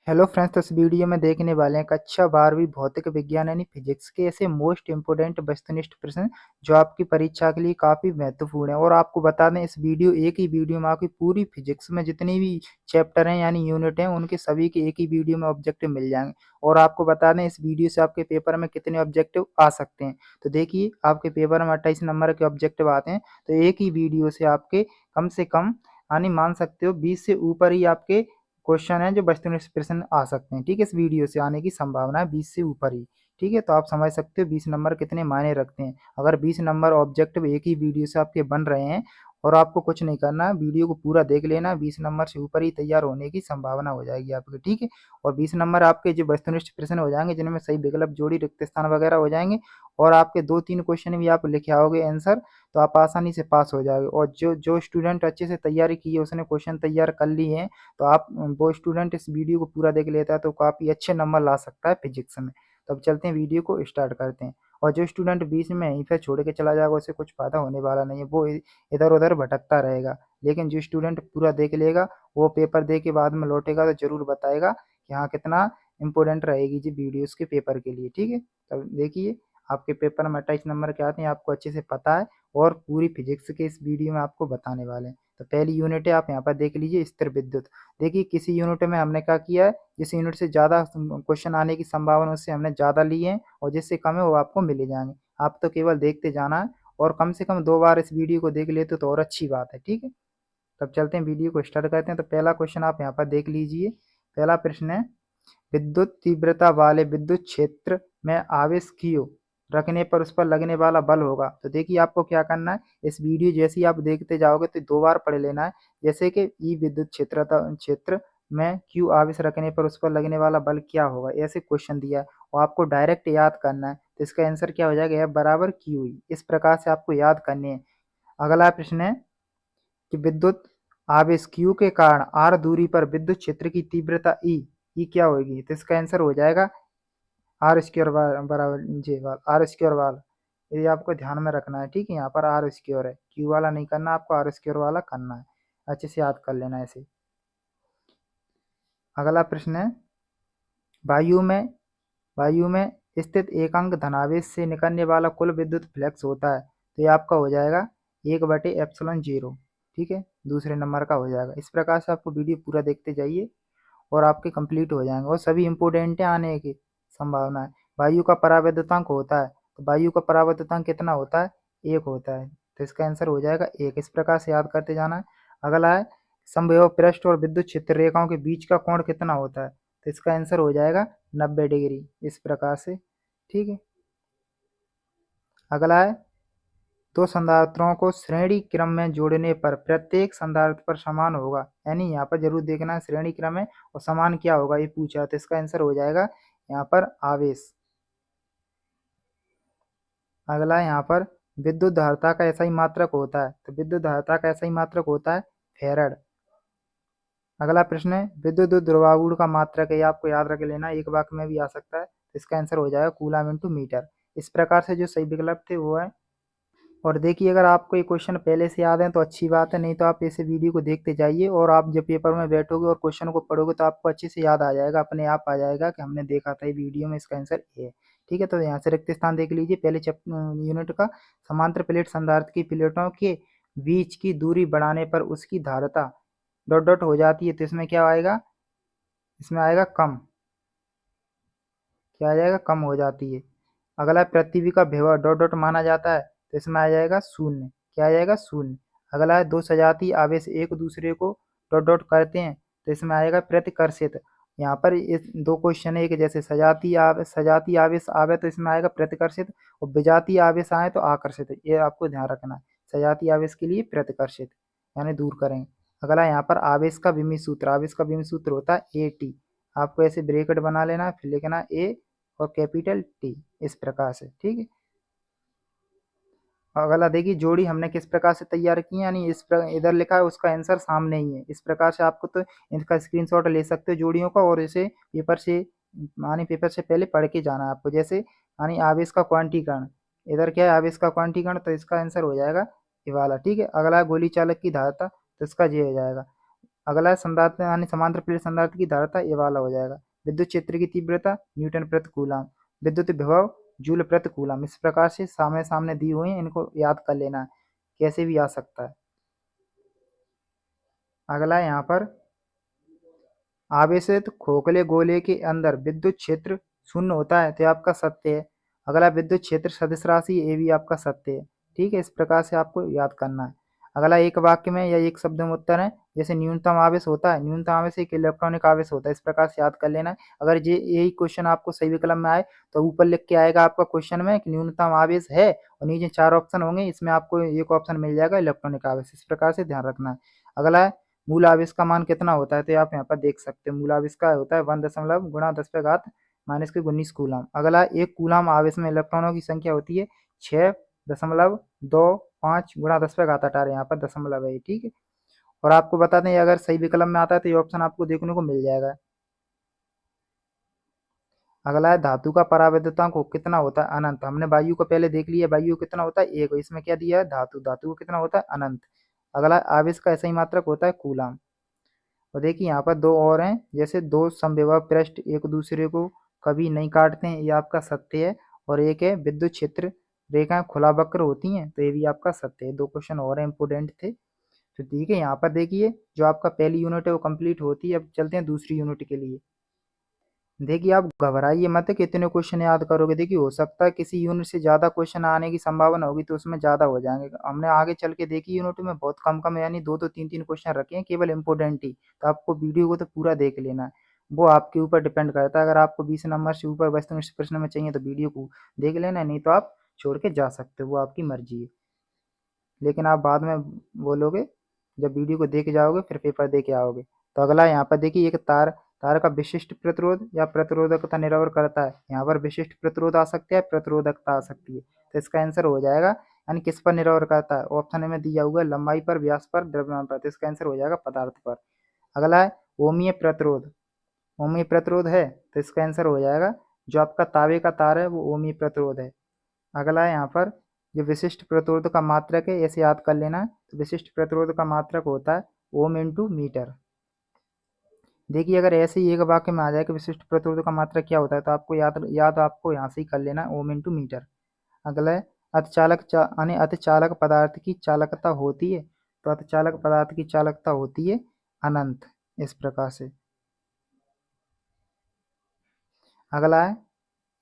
Hello friends, तो इस video में देखने वाले हैं कक्षा 12वीं भौतिक विज्ञान यानी फिजिक्स के ऐसे मोस्ट इंपोर्टेंट वस्तुनिष्ठ प्रश्न जो आपकी परीक्षा के लिए काफ़ी महत्वपूर्ण है। और आपको बता दें, इस एक ही वीडियो में आपकी पूरी फिजिक्स में जितनी भी चैप्टर हैं यानी यूनिट हैं उनके सभी के एक ही वीडियो में ऑब्जेक्टिव मिल जाएंगे। और आपको बता दें, इस वीडियो से आपके पेपर में कितने ऑब्जेक्टिव आ सकते हैं। तो देखिए, आपके पेपर में 28 नंबर के ऑब्जेक्टिव आते हैं। तो एक ही वीडियो से आपके कम से कम यानी मान सकते हो 20 से ऊपर ही आपके क्वेश्चन है जो वस्तुनिष्ठ प्रश्न आ सकते हैं। ठीक है, इस वीडियो से आने की संभावना है 20 से ऊपर ही। ठीक है, तो आप समझ सकते हो 20 नंबर कितने मायने रखते हैं। अगर 20 नंबर ऑब्जेक्टिव एक ही वीडियो से आपके बन रहे हैं और आपको कुछ नहीं करना है, वीडियो को पूरा देख लेना, 20 नंबर से ऊपर ही तैयार होने की संभावना हो जाएगी आपकी। ठीक है, और 20 नंबर आपके जो वस्तुनिष्ठ प्रश्न हो जाएंगे जिनमें सही विकल्प जोड़ी रिक्त स्थान वगैरह हो जाएंगे। और आपके 2-3 क्वेश्चन भी आप लिखे आओगे आंसर, तो आप आसानी से पास हो जाओगे। और जो जो स्टूडेंट अच्छे से तैयारी की है, उसने क्वेश्चन तैयार कर लिए हैं, तो आप वो स्टूडेंट इस वीडियो को पूरा देख लेता है तो काफ़ी अच्छे नंबर ला सकता है फिजिक्स में। तो अब चलते हैं, वीडियो को स्टार्ट करते हैं। और जो स्टूडेंट बीच में यहीं पर छोड़ के चला जाएगा उसे कुछ फ़ायदा होने वाला नहीं है, वो इधर उधर भटकता रहेगा। लेकिन जो स्टूडेंट पूरा देख लेगा वो पेपर दे के बाद में लौटेगा तो ज़रूर बताएगा कि हाँ, कितना इंपॉर्टेंट रहेगी जी वीडियो उसके पेपर के लिए। ठीक है, तब देखिए, आपके पेपर में 28 नंबर के आते हैं, आपको अच्छे से पता है। और पूरी फिजिक्स के इस वीडियो में आपको बताने वाले हैं। तो पहली यूनिट है, आप यहाँ पर देख लीजिए, स्थिर विद्युत। देखिए, किसी यूनिट में हमने क्या किया है, जिस यूनिट से ज़्यादा क्वेश्चन आने की संभावना उससे हमने ज़्यादा लिए हैं, और जिससे कम है वो आपको मिल ही जाएंगे। आप तो केवल देखते जाना है, और कम से कम 2 बार इस वीडियो को देख लेते तो और अच्छी बात है। ठीक है, तब चलते हैं, वीडियो को स्टार्ट करते हैं। तो पहला क्वेश्चन आप यहाँ पर देख लीजिए। पहला प्रश्न है, विद्युत तीव्रता वाले विद्युत क्षेत्र में आवेश q रखने पर उस पर लगने वाला बल होगा। तो देखिए, आपको क्या करना है, इस वीडियो जैसे ही आप देखते जाओगे तो 2 बार पढ़ लेना है। जैसे कि ई विद्युत क्षेत्र में q आवेश रखने पर उस पर लगने वाला बल क्या होगा, ऐसे क्वेश्चन दिया है और आपको डायरेक्ट याद करना है। तो इसका आंसर क्या हो जाएगा, F बराबर QE। इस प्रकार से आपको याद करनी है। अगला प्रश्न है कि विद्युत आवेश q के कारण r दूरी पर विद्युत क्षेत्र की तीव्रता E क्या होगी। तो इसका आंसर हो जाएगा आर स्क्वायर बराबर जे वाल आर स्क्वायर वाला। ये आपको ध्यान में रखना है। ठीक है, यहाँ पर आर स्क्वायर है, क्यू वाला नहीं करना, आपको आर स्क्वायर वाला करना है। अच्छे से याद कर लेना ऐसे। अगला प्रश्न है, वायु में वायु में स्थित एकांक धनावेश से निकलने वाला कुल विद्युत फ्लक्स होता है। तो ये आपका हो जाएगा 1/ε0। ठीक है, दूसरे नंबर का हो जाएगा। इस प्रकार से आपको वीडियो पूरा देखते जाइए और आपके कंप्लीट हो जाएंगे, और सभी इंपोर्टेंट आने की संभावना है। वायु का परावैद्युतांक होता है, तो वायु का परावैद्युतांक कितना होता है, 1 होता है। तो इसका आंसर हो जाएगा 1। इस प्रकार से याद करते जाना है। अगला है, समविभव पृष्ठ और विद्युत क्षेत्र रेखाओं के बीच का कोण कितना होता है। तो इसका आंसर हो जाएगा 90 डिग्री। इस प्रकार से। ठीक है, अगला है, दो संधारित्रों को श्रेणी क्रम में जोड़ने पर प्रत्येक संधारित्र पर समान होगा। यानी यहाँ पर जरूर देखना है श्रेणी क्रम है और समान क्या होगा ये पूछा है। तो इसका आंसर हो जाएगा यहाँ पर आवेश। अगला है, यहाँ पर विद्युत धारिता का ऐसा ही मात्रक होता है। तो विद्युत धारिता का ऐसा ही मात्रक होता है फैराड। अगला प्रश्न है, विद्युत ध्रुवागुण का मात्रक है, ये आपको याद रख लेना, एक वाक्य में भी आ सकता है। तो इसका आंसर हो जाएगा कूलम इंटू मीटर। इस प्रकार से जो सही विकल्प थे वो है। और देखिए, अगर आपको ये क्वेश्चन पहले से याद है तो अच्छी बात है, नहीं तो आप ऐसे वीडियो को देखते जाइए और आप जब पेपर में बैठोगे और क्वेश्चन को पढ़ोगे तो आपको अच्छे से याद आ जाएगा, अपने आप आ जाएगा कि हमने देखा था ये वीडियो में, इसका आंसर ये है। ठीक है, तो यहाँ से रिक्त स्थान देख लीजिए। पहले यूनिट का, समांतर प्लेट संधारित्र की प्लेटों के बीच की दूरी बढ़ाने पर उसकी धारिता डॉट डॉट हो जाती है। तो इसमें क्या आएगा, इसमें आएगा कम। क्या आ जाएगा, कम हो जाती है। अगला, पृथ्वी का विभव डॉट डॉट माना जाता है। तो इसमें आ जाएगा शून्य। क्या आ जाएगा, शून्य। अगला है, दो सजातीय आवेश एक दूसरे को डॉट डॉट करते हैं। तो इसमें आएगा प्रतिकर्षित। यहाँ पर इस दो क्वेश्चन है कि जैसे सजातीय आवेश आवे तो इसमें आएगा प्रतिकर्षित, और विजातीय आवेश आए तो आकर्षित। ये आपको ध्यान रखना है। सजातीय आवेश के लिए प्रतिकर्षित यानी दूर करेंगे। अगला, यहाँ पर आवेश का विमीय सूत्र, आवेश का विमीय सूत्र होता है AT। आपको ऐसे ब्रैकेट बना लेना है, फिर लिखना है A और कैपिटल T, इस प्रकार से। ठीक है, अगला देखिए, जोड़ी हमने किस प्रकार से तैयार की है, यानी इधर लिखा है उसका आंसर सामने ही है। इस प्रकार से आपको तो इनका स्क्रीनशॉट ले सकते हो जोड़ियों का, और इसे पेपर से यानी पेपर से पहले पढ़ के जाना है आपको। जैसे यानी आवेश का क्वांटीकरण, इधर क्या है, आवेश का क्वांटीकरण, तो इसका आंसर हो जाएगा ये वाला। ठीक है, अगला गोली चालक की धारिता, तो इसका ये हो जाएगा। अगला है संधारित्र यानी समांतर प्लेट संधारित्र की धारिता ये वाला हो जाएगा। विद्युत क्षेत्र की तीव्रता न्यूटन प्रति कूलम, विद्युत विभव जूल प्रति कूलम। इस प्रकार से सामने सामने दी हुई है, इनको याद कर लेना है, कैसे भी आ सकता है। अगला है यहाँ पर आवेशित खोखले गोले के अंदर विद्युत क्षेत्र शून्य होता है, तो ये आपका सत्य है। अगला विद्युत क्षेत्र सदिश राशि, ये भी आपका सत्य है। ठीक है, इस प्रकार से आपको याद करना है। अगला एक वाक्य में या एक शब्द में उत्तर है, जैसे न्यूनतम आवेश होता है, न्यूनतम आवेश एक इलेक्ट्रॉनिक आवेश होता है, इस प्रकार से याद कर लेना है। अगर ये यही क्वेश्चन आपको सही विकल्प में आए तो ऊपर लिख के आएगा आपका क्वेश्चन में कि न्यूनतम आवेश है, और नीचे 4 ऑप्शन होंगे, इसमें आपको एक ऑप्शन मिल जाएगा इलेक्ट्रॉनिक आवेश। इस प्रकार से ध्यान रखना है। अगला है मूल आवेश का मान कितना होता है, तो आप यहाँ पर देख सकते हैं मूल आवेश का होता है 1 दशमलव गुणा 10 पे घात माइनस के 19 कूलम। अगला एक कूलम आवेश में इलेक्ट्रॉनों की संख्या होती है 6.25 गुणा 10 पे घात 18, यहाँ पर दशमलव है। ठीक है, और आपको बता दें अगर सही विकल्प में आता है तो ये ऑप्शन आपको देखने को मिल जाएगा। अगला है धातु का परावैद्युतांक कितना होता है, अनंत। हमने वायु को पहले देख लिया, वायु कितना होता है 1, इसमें क्या दिया है धातु, धातु को कितना होता है अनंत। अगला आवेश का ऐसा ही मात्रक होता है कूलम। और देखिए यहाँ पर दो और हैं, जैसे दो समविभव पृष्ठ एक दूसरे को कभी नहीं काटते हैं, ये आपका सत्य है। और एक है विद्युत क्षेत्र रेखाएं खुला वक्र होती हैं, तो ये भी आपका सत्य है। 2 क्वेश्चन और इंपोर्टेंट थे। तो ठीक है, यहाँ पर देखिए जो आपका पहली यूनिट है वो कंप्लीट होती है। अब चलते हैं दूसरी यूनिट के लिए। देखिए आप घबराइए मत कि इतने क्वेश्चन याद करोगे, देखिए हो सकता है किसी यूनिट से ज़्यादा क्वेश्चन आने की संभावना होगी, तो उसमें ज़्यादा हो जाएंगे। हमने आगे चल के देखी यूनिट में बहुत कम कम यानी 2 3 क्वेश्चन रखे हैं, केवल इंपोर्टेंट ही। तो आपको वीडियो को तो पूरा देख लेना है, वो आपके ऊपर डिपेंड करता है। अगर आपको 20 नंबर से ऊपर वस्तुनिष्ठ प्रश्न में चाहिए तो वीडियो को देख लेना, नहीं तो आप छोड़ के जा सकते हो, वो आपकी मर्जी है। लेकिन आप बाद में बोलोगे जब वीडियो को देख जाओगे फिर पेपर दे के आओगे। तो अगला यहाँ पर देखिए एक तार, तार का विशिष्ट प्रतिरोध या प्रतिरोधकता निर्भर करता है। यहाँ पर विशिष्ट प्रतिरोध आ सकता है, प्रतिरोधकता आ सकती है। तो इसका आंसर हो जाएगा यानी किस पर निर्भर करता है, ऑप्शन में दिया हुआ है लंबाई पर, व्यास पर, द्रव्यमान पर। तो इसका आंसर हो जाएगा पदार्थ पर। अगला है ओमीय प्रतिरोध, ओमीय प्रतिरोध है तो इसका आंसर हो जाएगा जो आपका तांबे का तार है वो ओमीय प्रतिरोध है। अगला है यहाँ पर जो विशिष्ट प्रतिरोध का मात्रक है, ऐसे याद कर लेना है। तो विशिष्ट प्रतिरोध का मात्रक होता है ओम इंटू मीटर। देखिए अगर ऐसे ही एक वाक्य में आ जाए कि विशिष्ट प्रतिरोध का मात्रक क्या होता है, तो आपको याद आपको यहाँ से ही कर लेना है ओम इंटू मीटर। अगला है अर्धचालक यानी अर्धचालक पदार्थ की चालकता होती है, तो अर्धचालक पदार्थ की चालकता होती है अनंत, इस प्रकार से। अगला है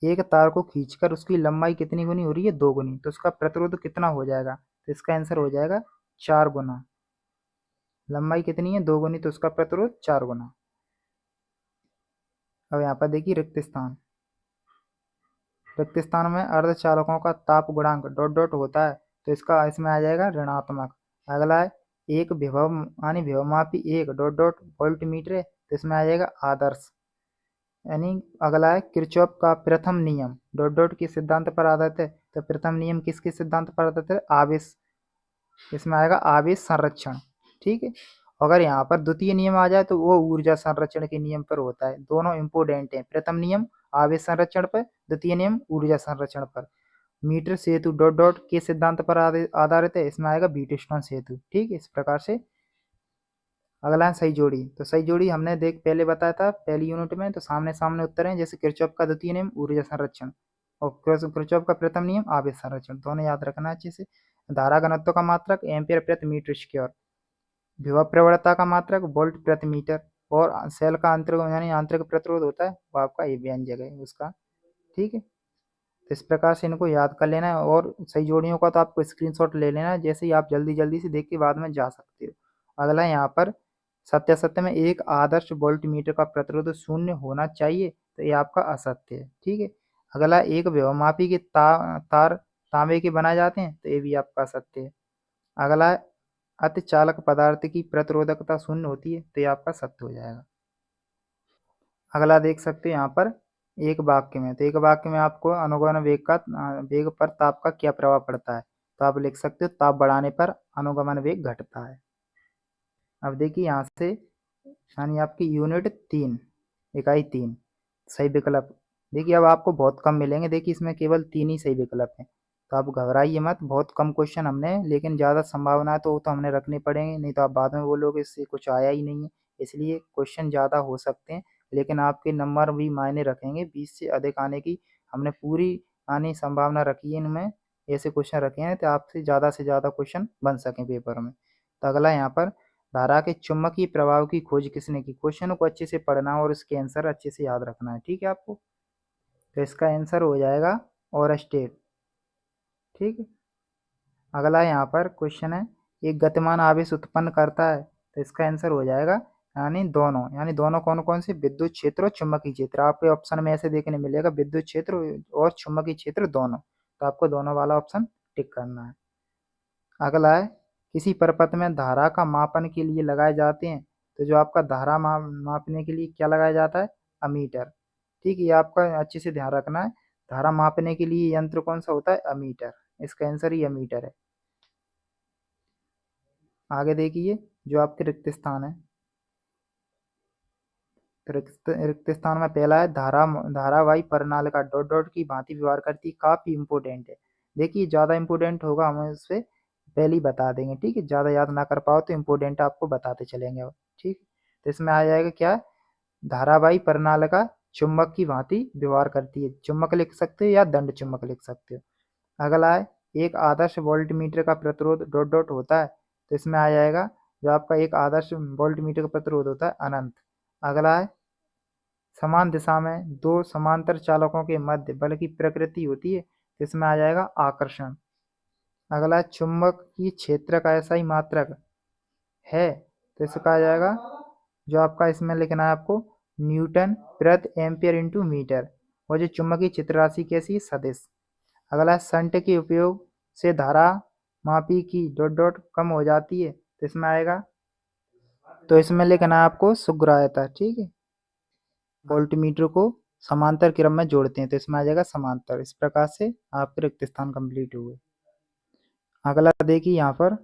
एक तार को खींचकर उसकी लंबाई कितनी गुनी हो रही है, 2 गुनी, तो उसका प्रतिरोध कितना हो जाएगा, तो इसका आंसर हो जाएगा 4 गुना। लंबाई कितनी है 2 गुनी, तो उसका प्रतिरोध 4 गुना। अब यहाँ पर देखिए रिक्त स्थान, रिक्त स्थान में अर्धचालकों का ताप गुणांक डॉट डॉट होता है, तो इसका इसमें आ जाएगा ऋणात्मक। अगला है एक विभव यानी विभवमापी एक डॉट डॉट वोल्ट मीटर है, तो इसमें आ जाएगा आदर्श। यानी अगला है किरचॉफ का प्रथम नियम डॉट डॉट के सिद्धांत पर आधारित है, तो प्रथम नियम किसके सिद्धांत पर आधारित है, आवेश, इसमें आएगा आवेश संरक्षण। ठीक है, अगर यहाँ पर द्वितीय नियम आ जाए तो वो ऊर्जा संरक्षण के नियम पर होता है। दोनों इंपोर्टेंट हैं, प्रथम नियम आवेश संरक्षण पर, द्वितीय नियम ऊर्जा संरक्षण पर। मीटर सेतु डॉट डॉट के सिद्धांत पर आधारित है, इसमें आएगा व्हीटस्टोन सेतु। ठीक है, इस प्रकार से। अगला है सही जोड़ी, तो सही जोड़ी हमने देख पहले बताया था पहली यूनिट में, तो सामने सामने उत्तर हैं, जैसे किरचॉफ का द्वितीय नियम ऊर्जा संरक्षण और किरचॉफ का प्रथम नियम आवेश संरक्षण, दोनों याद रखना अच्छे से। धारा घनत्व का मात्रक एम्पियर प्रति मीटर स्क्वायर, विभव प्रवणता का मात्रक वोल्ट प्रति मीटर, और सेल का आंतरिक यानी आंतरिक प्रतिरोध होता है वो आपका ये व्यंजक है उसका। ठीक है, तो इस प्रकार से इनको याद कर लेना है, और सही जोड़ियों का तो आपको स्क्रीनशॉट ले लेना है, जैसे ही आप जल्दी जल्दी से देख के बाद में जा सकते हो। अगला यहाँ पर सत्यासत्य में एक आदर्श वोल्ट मीटर का प्रतिरोध शून्य होना चाहिए, तो ये आपका असत्य है। ठीक है, अगला एक व्यवमापी के तार तांबे के बनाए जाते हैं, तो ये भी आपका सत्य है। अगला अतिचालक पदार्थ की प्रतिरोधकता शून्य होती है, तो ये आपका सत्य हो जाएगा। अगला देख सकते हैं यहाँ पर एक वाक्य में, तो एक वाक्य में आपको अनुगमन वेग पर ताप का क्या प्रभाव पड़ता है, तो आप लिख सकते हो ताप बढ़ाने पर अनुगमन वेग घटता है। अब देखिए यहाँ से यानी आपकी यूनिट 3 इकाई 3 सही विकल्प। देखिए अब आपको बहुत कम मिलेंगे, देखिए इसमें केवल 3 ही सही विकल्प हैं, तो आप घबराइए मत, बहुत कम क्वेश्चन हमने, लेकिन ज़्यादा संभावना है तो हमने रखने पड़ेंगे, नहीं तो आप बाद में बोलोगे इससे कुछ आया ही नहीं है। इसलिए क्वेश्चन ज़्यादा हो सकते हैं, लेकिन आपके नंबर भी मायने रखेंगे। 20 से अधिक आने की हमने पूरी आने संभावना रखी है इनमें। ऐसे क्वेश्चन रखे हैं तो आपसे ज़्यादा क्वेश्चन बन सकें पेपर में। तो अगला यहाँ पर, धारा के चुंबकीय प्रभाव की खोज किसने की? क्वेश्चन को अच्छे से पढ़ना और इसके आंसर अच्छे से याद रखना है, ठीक है आपको। तो इसका आंसर हो जाएगा ओरस्टेट, ठीक है। अगला यहाँ पर क्वेश्चन है, एक गतिमान आवेश उत्पन्न करता है, तो इसका आंसर हो जाएगा यानी दोनों कौन कौन से? विद्युत क्षेत्र और चुंबकीय क्षेत्र। आपके ऑप्शन में ऐसे देखने मिलेगा विद्युत क्षेत्र और चुंबकीय क्षेत्र दोनों, तो आपको दोनों वाला ऑप्शन टिक करना है। अगला है, किसी प्रपत्र में धारा का मापन के लिए लगाए जाते हैं, तो जो आपका धारा मापने के लिए क्या लगाया जाता है? अमीटर, ठीक है। ये आपका अच्छे से ध्यान रखना है, धारा मापने के लिए यंत्र कौन सा होता है? अमीटर। इसका आंसर ही अमीटर है। आगे देखिए, जो आपके रिक्त स्थान है, तो रिक्त स्थान में पहला है, धारावाही प्रणालिका डॉट डॉट की भांति व्यवहार करती, काफी इंपोर्टेंट है। देखिए ज़्यादा इंपोर्टेंट होगा, हम उससे पहले ही बता देंगे, ठीक है। ज़्यादा याद ना कर पाओ तो इंपोर्टेंट आपको बताते चलेंगे, ठीक। तो इसमें आ जाएगा क्या? धारावाही प्रणालिका चुंबक की भांति व्यवहार करती है। चुंबक लिख सकते हो या दंड चुंबक लिख सकते हो। अगला है, एक आदर्श वोल्टमीटर का प्रतिरोध डॉट डॉट होता है, तो इसमें आ जाएगा, जो आपका एक आदर्श वोल्टमीटर का प्रतिरोध होता है, अनंत। अगला है, समान दिशा में दो समांतर चालकों के मध्य बल की प्रकृति होती है, तो इसमें आ जाएगा आकर्षण। अगला है, चुंबकीय क्षेत्र का ऐसा ही मात्रक है, तो इसका आ जाएगा, जो आपका इसमें लिखना है आपको, न्यूटन प्रति एम्पियर इंटू मीटर। और जो चुंबकीय क्षेत्र राशि कैसी? सदिश। अगला, शंट के उपयोग से धारा मापी की डॉट डॉट कम हो जाती है, तो इसमें आएगा, तो इसमें लिखना है आपको सुग्राह्यता, ठीक है। वोल्टमीटर को समांतर क्रम में जोड़ते हैं, तो इसमें आ जाएगा समांतर। इस प्रकार से आपके रिक्त स्थान कंप्लीट हुए। अगला देखिए यहाँ पर,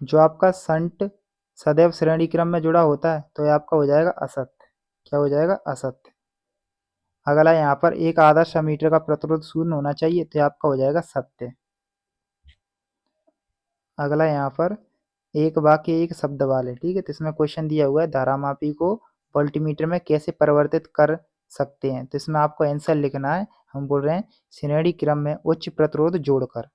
जो आपका शंट सदैव श्रेणी क्रम में जुड़ा होता है, तो ये आपका हो जाएगा असत्य। क्या हो जाएगा? असत्य। अगला यहाँ पर, एक आदर्श एमीटर का प्रतिरोध शून्य होना चाहिए, तो आपका हो जाएगा सत्य। अगला यहाँ पर, एक वाक्य एक शब्द वाले, ठीक है। तो इसमें क्वेश्चन दिया हुआ है, धारामापी को वोल्टमीटर में कैसे परिवर्तित कर सकते हैं, तो इसमें आपको आंसर लिखना है। हम बोल रहे हैं श्रेणी क्रम में उच्च प्रतिरोध जोड़कर।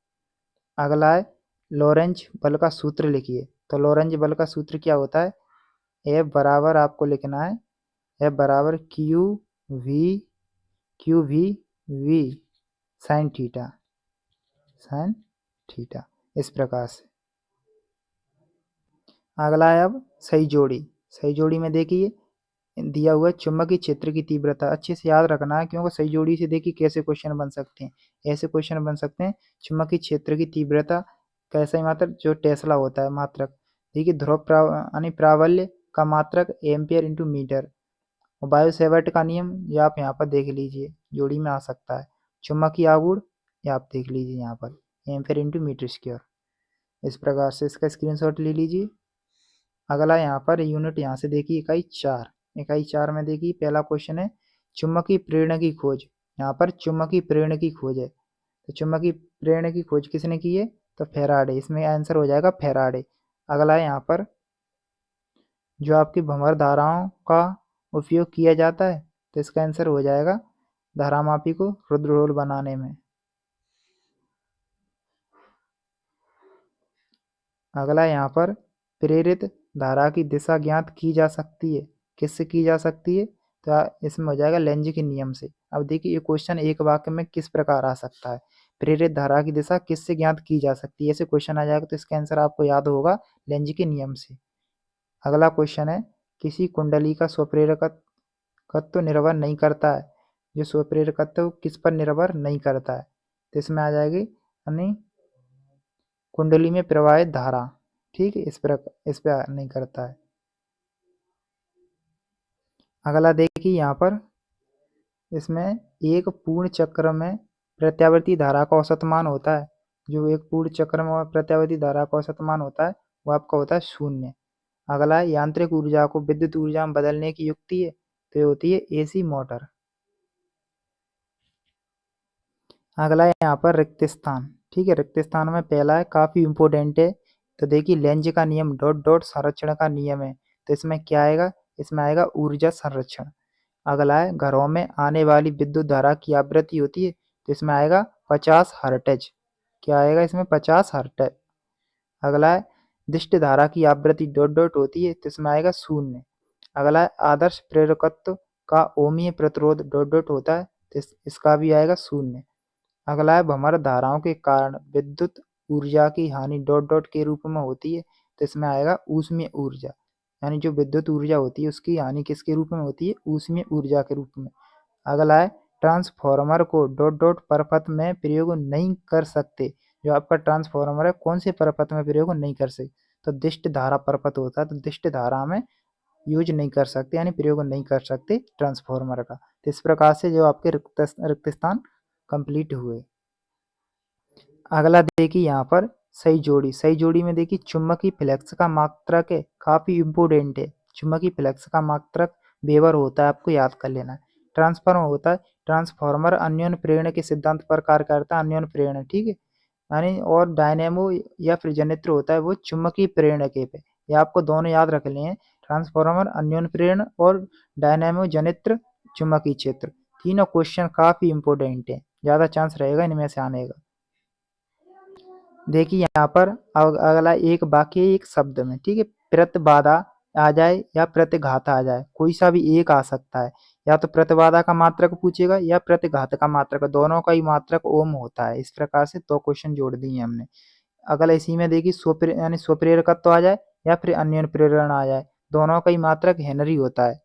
अगला है, लॉरेंज बल का सूत्र लिखिए, तो लॉरेंज बल का सूत्र क्या होता है? F बराबर आपको लिखना है, F बराबर Q V V sine theta, इस प्रकार से। अगला है अब सही जोड़ी। सही जोड़ी में देखिए दिया हुआ है, चुंबकीय क्षेत्र की तीव्रता। अच्छे से याद रखना है, क्योंकि सही जोड़ी से देखिए कैसे क्वेश्चन बन सकते हैं। ऐसे क्वेश्चन बन सकते हैं, चुंबकीय क्षेत्र की तीव्रता कैसा ही मात्रक, जो टेस्ला होता है मात्रक। देखिए ध्रुव यानी प्राबल्य का मात्रक एम्पियर इंटू मीटर। और बायो सेवर्ट का नियम ये आप यहाँ पर देख लीजिए, जोड़ी में आ सकता है। चुंबकीय आघूर्ण ये आप देख लीजिए यहाँ पर, एम्पियर इंटू मीटर स्क्वायर। इस प्रकार से इसका स्क्रीनशॉट ले लीजिए। अगला यहाँ पर यूनिट यहाँ से देखिए, इकाई 4 में देखिए पहला क्वेश्चन है, चुंबकीय प्रेरण की खोज। यहाँ पर चुंबकीय प्रेरण की खोज है, तो चुंबकीय प्रेरण की खोज किसने की है? तो फैराडे। इसमें आंसर हो जाएगा फैराडे। अगला है यहाँ पर, जो आपकी भंवर धाराओं का उपयोग किया जाता है, तो इसका आंसर हो जाएगा धारामापी को रुद्ररोल बनाने में। अगला यहाँ पर, प्रेरित धारा की दिशा ज्ञात की जा सकती है, किससे की जा सकती है? तो इसमें हो जाएगा लेंज के नियम से। अब देखिए ये क्वेश्चन एक वाक्य में किस प्रकार आ सकता है, प्रेरित धारा की दिशा किससे ज्ञात की जा सकती है, ऐसे क्वेश्चन आ जाएगा, तो इसका आंसर आपको याद होगा लेंज के नियम से। अगला क्वेश्चन है, किसी कुंडली का स्वप्रेरकत्व निर्भर नहीं करता है, जो स्वप्रेरकत्व किस पर निर्भर नहीं करता है, तो इसमें आ जाएगी यानी कुंडली में प्रवाहित धारा, ठीक है। इस पर नहीं करता है। अगला देखिए यहाँ पर, इसमें एक पूर्ण चक्र में प्रत्यावर्ती धारा का औसत मान होता है। जो एक पूर्ण चक्र में प्रत्यावर्ती धारा का औसत मान होता है, वो आपका होता है 0। अगला है, यांत्रिक ऊर्जा को विद्युत ऊर्जा में बदलने की युक्ति है, तो ये होती है एसी मोटर। अगला है यहाँ पर रिक्त स्थान। ठीक है, रिक्त स्थान में पहला है, काफी इंपोर्टेंट है। तो देखिए लेंज का नियम डॉट डॉट संरक्षण का नियम है। तो इसमें क्या आएगा, इसमें आएगा ऊर्जा संरक्षण। अगला है, घरों में आने वाली विद्युत धारा की आवृत्ति होती है, तो इसमें आएगा 50 हर्ट्ज। क्या आएगा इसमें, 50 हर्ट्ज। अगला है, दिष्ट धारा की आवृत्ति डॉट डॉट होती है, तो इसमें आएगा 0। अगला है, आदर्श प्रेरकत्व का ओमीय प्रतिरोध डॉट डॉट होता है, तो इसका भी आएगा 0। अगला है, भंवर धाराओं के कारण विद्युत ऊर्जा की हानि डॉट डॉट के रूप में होती है, तो इसमें आएगा ऊष्मीय ऊर्जा। यानी जो विद्युत ऊर्जा होती है उसकी हानि किसके रूप में होती है, ऊष्मीय ऊर्जा के रूप में। अगला है, ट्रांसफॉर्मर को डॉट डॉट परपथ में प्रयोग नहीं कर सकते। जो आपका ट्रांसफॉर्मर है कौन से परपथ में प्रयोग नहीं कर सकते, तो दिष्ट धारा परपथ होता है, तो दिष्ट धारा में यूज नहीं कर सकते, यानी प्रयोग नहीं कर सकते ट्रांसफॉर्मर का। तो इस प्रकार से जो आपके रिक्त स्थान कंप्लीट हुए। अगला देखिए यहाँ पर सही जोड़ी। सही जोड़ी में देखिए चुंबकीय फ्लक्स का मात्रक है, काफी इंपोर्टेंट है। चुंबकीय फ्लक्स का मात्रक वेबर होता है, आपको याद कर लेना है। ट्रांसफॉर्मर होता है, ट्रांसफॉर्मर अन्योन्य प्रेरण के सिद्धांत पर कार्य करता है, अन्योन्य प्रेरण, ठीक है। यानी और डायनेमो या फिर जनित्र होता है वो चुंबकीय प्रेरण के पे। ये आपको दोनों याद रख लिए हैं, ट्रांसफॉर्मर अन्योन्य प्रेरण और डायनेमो जनित्र चुंबकीय क्षेत्र। तीनों क्वेश्चन काफी इंपोर्टेंट है, ज्यादा चांस रहेगा इनमें से आने का। देखिए यहाँ पर अगला एक वाक्य एक शब्द में, ठीक है। प्रतिबाधा आ जाए या प्रतिघात आ जाए, कोई सा भी एक आ सकता है। या तो प्रतिबाधा का मात्रक पूछेगा या प्रतिघात का मात्रक, दोनों का ही मात्रक ओम होता है। इस प्रकार से दो क्वेश्चन जोड़ दिए हमने। अगला इसी में देखिए यानी स्वप्रेरकत्व आ जाए या फिर अन्योन्य प्रेरण आ जाए, दोनों का ही मात्रक हेनरी होता है,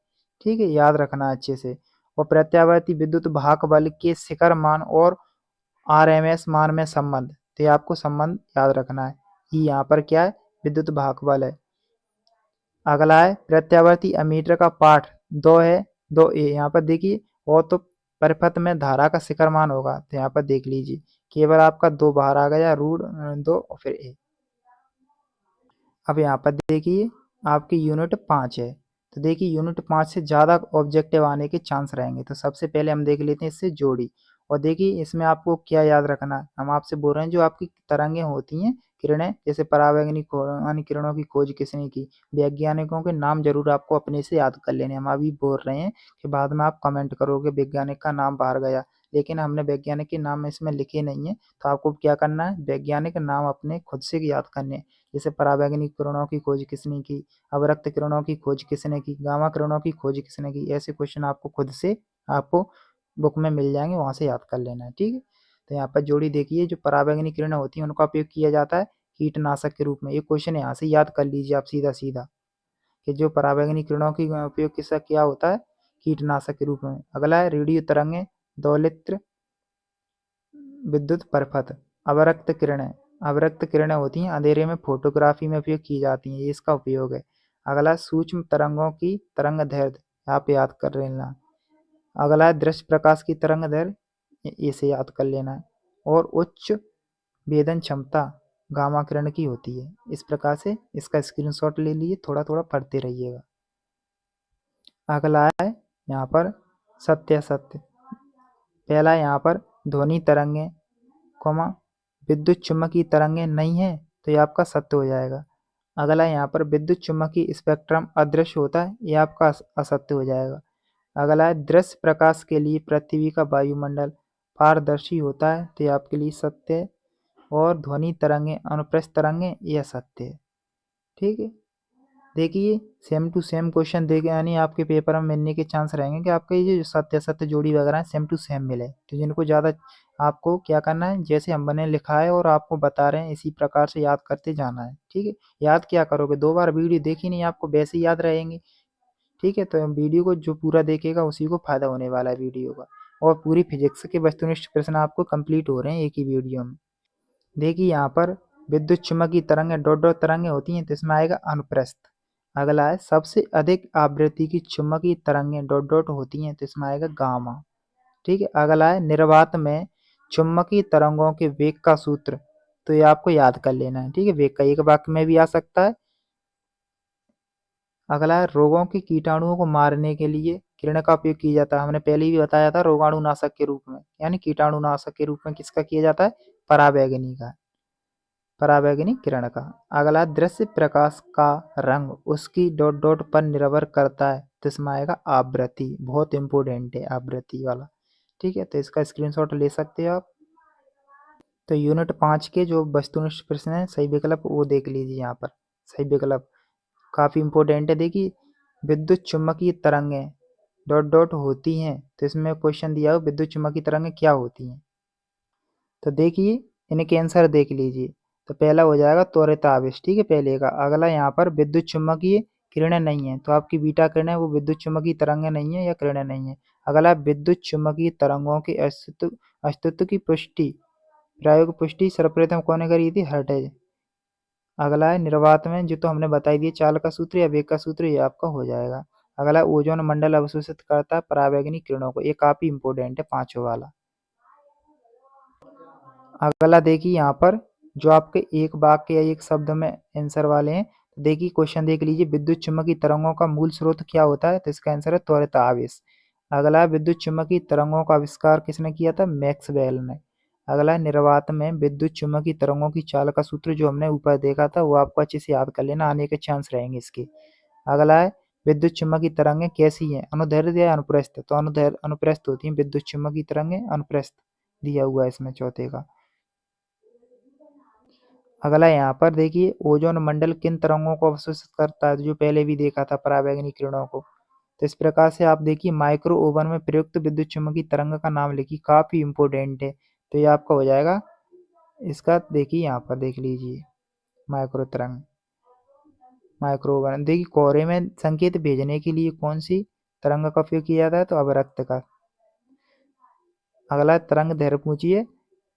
ठीक है, याद रखना अच्छे से। और प्रत्यावर्ती विद्युत भाग बल के शिखर मान और आरएमएस मान में संबंध, तो ये आपको संबंध याद रखना है। ये यहाँ पर क्या है, विद्युत भाग बल है। अगला है प्रत्यावर्ती एमीटर का पाठ 2 है, 2A। यहाँ पर देखिए और तो परिपथ में धारा का शिखर मान होगा, तो यहाँ पर देख लीजिए केवल आपका 2 बाहर आ गया, √2 और फिर A। अब यहाँ पर देखिए आपकी यूनिट 5 है, तो देखिए यूनिट 5 से ज़्यादा ऑब्जेक्टिव आने के चांस रहेंगे। तो सबसे पहले हम देख लेते हैं इससे जोड़ी। और देखिए इसमें आपको क्या याद रखना है, हम आपसे बोल रहे हैं जो आपकी तरंगें होती हैं, किरणें, जैसे परावैंगनिक किरणों की खोज किसने की, वैज्ञानिकों के नाम जरूर आपको अपने से याद कर लेने। हम अभी बोल रहे हैं कि बाद में आप कमेंट करोगे वैज्ञानिक का नाम बाहर गया, लेकिन हमने वैज्ञानिक के नाम इसमें लिखे नहीं है। तो आपको क्या करना है, वैज्ञानिक नाम अपने खुद से याद करने। जैसे परावैंगनिक किरणों की खोज किसने की, अवरक्त किरणों की खोज किसने की, गामा किरणों की खोज किसने की। ऐसे क्वेश्चन आपको खुद से आपको बुक में मिल जाएंगे, वहां से याद कर लेना है, ठीक है। तो यहाँ पर जोड़ी देखिए, जो परावैंगनिक किरणें होती हैं उनका उपयोग किया जाता है कीटनाशक के रूप में। ये क्वेश्चन यहाँ से याद कर लीजिए आप सीधा सीधा, कि जो परावैंगनिक किरणों की उपयोग किसका क्या होता है, कीटनाशक के रूप में। अगला है रेडियो तरंगें, दोलित्र विद्युत परपथ। अवरक्त किरणें, अवरक्त किरणें होती हैं अंधेरे में फोटोग्राफी में उपयोग की जाती हैं, ये इसका उपयोग है। अगला सूक्ष्म तरंगों की तरंग दैर्ध्य, आप याद कर लेना। अगला है दृश्य प्रकाश की तरंग दैर्ध्य, इसे याद कर लेना है। और उच्च वेदन क्षमता गामा किरण की होती है। इस प्रकार से इसका स्क्रीनशॉट ले लिए, थोड़ा थोड़ा पढ़ते रहिएगा। अगला है यहाँ पर सत्य सत्य। पहला यहाँ पर ध्वनि तरंगें, विद्युत चुम्बकीय तरंगें नहीं है, तो ये आपका सत्य हो जाएगा। अगला यहाँ पर विद्युत चुम्बकीय स्पेक्ट्रम अदृश्य होता है, ये आपका असत्य हो जाएगा। अगला है दृश्य प्रकाश के लिए पृथ्वी का वायुमंडल पारदर्शी होता है, तो ये आपके लिए सत्य है। और ध्वनि तरंगें अनुप्रस्थ तरंगें, यह सत्य है, ठीक है। देखिए सेम टू सेम क्वेश्चन देखे, यानी आपके पेपर में मिलने के चांस रहेंगे कि आपके ये जो सत्य सत्य जोड़ी वगैरह सेम टू सेम मिले। तो जिनको ज़्यादा, आपको क्या करना है, जैसे हम बने लिखा है और आपको बता रहे हैं इसी प्रकार से याद करते जाना है, ठीक है। याद क्या करोगे, 2 बार वीडियो देखी नहीं, आपको वैसे ही याद रहेंगे, ठीक है। तो वीडियो को जो पूरा देखेगा उसी को फायदा होने वाला है वीडियो का। और पूरी फिजिक्स के वस्तुनिष्ठ प्रश्न आपको कंप्लीट हो रहे हैं एक ही वीडियो में। देखिए यहाँ पर विद्युत चुम्बकीय तरंगें डॉट डॉट तरंगें होती हैं, तो इसमें आएगा अनुप्रस्थ। अगला है सबसे अधिक आवृत्ति की चुम्बकीय तरंगें डॉट डॉट होती हैं, तो इसमें आएगा गामा, ठीक है। अगला है निर्वात में चुम्बकीय तरंगों के वेग का सूत्र, तो ये आपको याद कर लेना है, ठीक है। वेग का एक वाक्य में भी आ सकता है। अगला है रोगों के कीटाणुओं को मारने के लिए किरण का उपयोग किया जाता है? हमने पहले ही बताया था, रोगाणुनाशक के रूप में, यानी कीटाणुनाशक के रूप में किसका किया जाता है? पराबैंगनी का, पराबैंगनी किरण का। अगला, दृश्य प्रकाश का रंग उसकी डॉट डॉट पर निर्भर करता है, तो इसमें आएगा आवृत्ति। बहुत इंपॉर्टेंट है आवृत्ति वाला, ठीक है। तो इसका स्क्रीनशॉट ले सकते हो आप। तो यूनिट 5 के जो वस्तुनिष्ठ प्रश्न है, सही विकल्प वो देख लीजिए यहाँ पर। सही विकल्प काफ़ी इंपॉर्टेंट है। देखिए, विद्युत चुम्बकीय तरंगें डॉट डॉट होती हैं, तो इसमें क्वेश्चन दिया हो विद्युत चुम्बकीय तरंगें क्या होती हैं। तो देखिए, इनके आंसर देख लीजिए। तो पहला हो जाएगा त्वरित आवेश, ठीक है, पहले का। अगला यहाँ पर विद्युत चुम्बकीय किरणें नहीं है, तो आपकी बीटा किरणें वो विद्युत चुम्बकीय तरंगें नहीं है या किरणें नहीं है। अगला, विद्युत चुम्बकीय तरंगों के अस्तित्व की पुष्टि, प्रायोगिक पुष्टि सर्वप्रथम कौन ने करी थी? हर्ट्ज। अगला है निर्वात में, जो तो हमने बताई दिया, चाल का सूत्र या वेग का सूत्र, ये आपका हो जाएगा। अगला, ओजोन मंडल अवशोषित करता है पराबैंगनी किरणों को, ये काफी इंपॉर्टेंट है पांचों वाला। अगला देखिए यहाँ पर जो आपके एक वाक्य या एक शब्द में आंसर वाले हैं, देखिए क्वेश्चन देख लीजिए, विद्युत चुम्बकीय तरंगों का मूल स्रोत क्या होता है? तो इसका आंसर है त्वरित आवेश। अगला, विद्युत चुम्बकीय तरंगों का आविष्कार किसने किया था? मैक्सवेल ने। अगला, निर्वात में विद्युत चुम्बकीय तरंगों की चाल का सूत्र जो हमने ऊपर देखा था, वो आपको अच्छे से याद कर लेना, आने के चांस रहेंगे इसके। अगला है, विद्युत चुम्बकीय तरंगें कैसी हैं? अनुदैर्ध्य या अनुप्रस्थ? तो अनुप्रस्थ होती हैं विद्युत चुम्बकीय तरंगें, अनुप्रस्थ दिया हुआ है इसमें चौथे का। अगला यहाँ पर देखिए, ओजोन मंडल किन तरंगों को अवशोषित करता है? जो पहले भी देखा था, पराबैंगनी किरणों को। तो इस प्रकार से आप देखिए, माइक्रो ओवन में प्रयुक्त विद्युत चुम्बकीय तरंग का नाम लिखिए, काफी इंपॉर्टेंट है। तो ये आपका हो जाएगा इसका। देखिए यहाँ पर देख लीजिए, माइक्रो तरंग, माइक्रो ओवन। देखिए, कोहरे में संकेत भेजने के लिए कौन सी तरंग का उपयोग किया जाता है? तो अवरक्त का। अगला, तरंग दैर्घ्य पूछिए,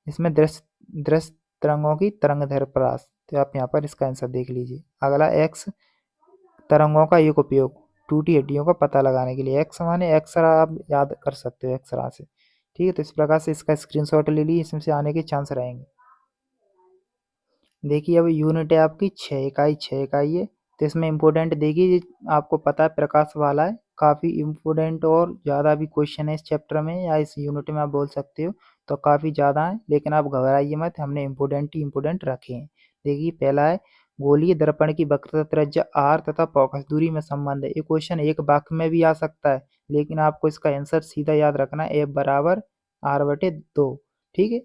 इसमें दृश्य तरंगों की तरंग दैर्घ्य परास, तो आप यहाँ पर इसका आंसर देख लीजिए। अगला, एक्स तरंगों का एक उपयोग टूटी हड्डियों का पता लगाने के लिए, एक्स माने एक्सरा, आप याद कर सकते हो एक्सरा से, ठीक है। तो इस प्रकार से इसका स्क्रीनशॉट ले लीजिए, इसमें से आने के चांस रहेंगे। देखिए, अब यूनिट है आपकी 6 इकाई है। तो इसमें इम्पोर्टेंट देखिए, आपको पता है प्रकाश वाला है, काफ़ी इम्पोर्टेंट और ज़्यादा भी क्वेश्चन है इस चैप्टर में या इस यूनिट में, आप बोल सकते हो। तो काफ़ी ज़्यादा है, लेकिन आप घबराइए मत, हमने इम्पोर्टेंट ही इम्पोर्टेंट रखे हैं। देखिए, पहला है, गोलीय दर्पण की वक्रता त्रिज्या r तथा फोकस दूरी में संबंध है। ये क्वेश्चन एक वाक्य में भी आ सकता है, लेकिन आपको इसका आंसर सीधा याद रखना है, F बराबर r/2, ठीक है।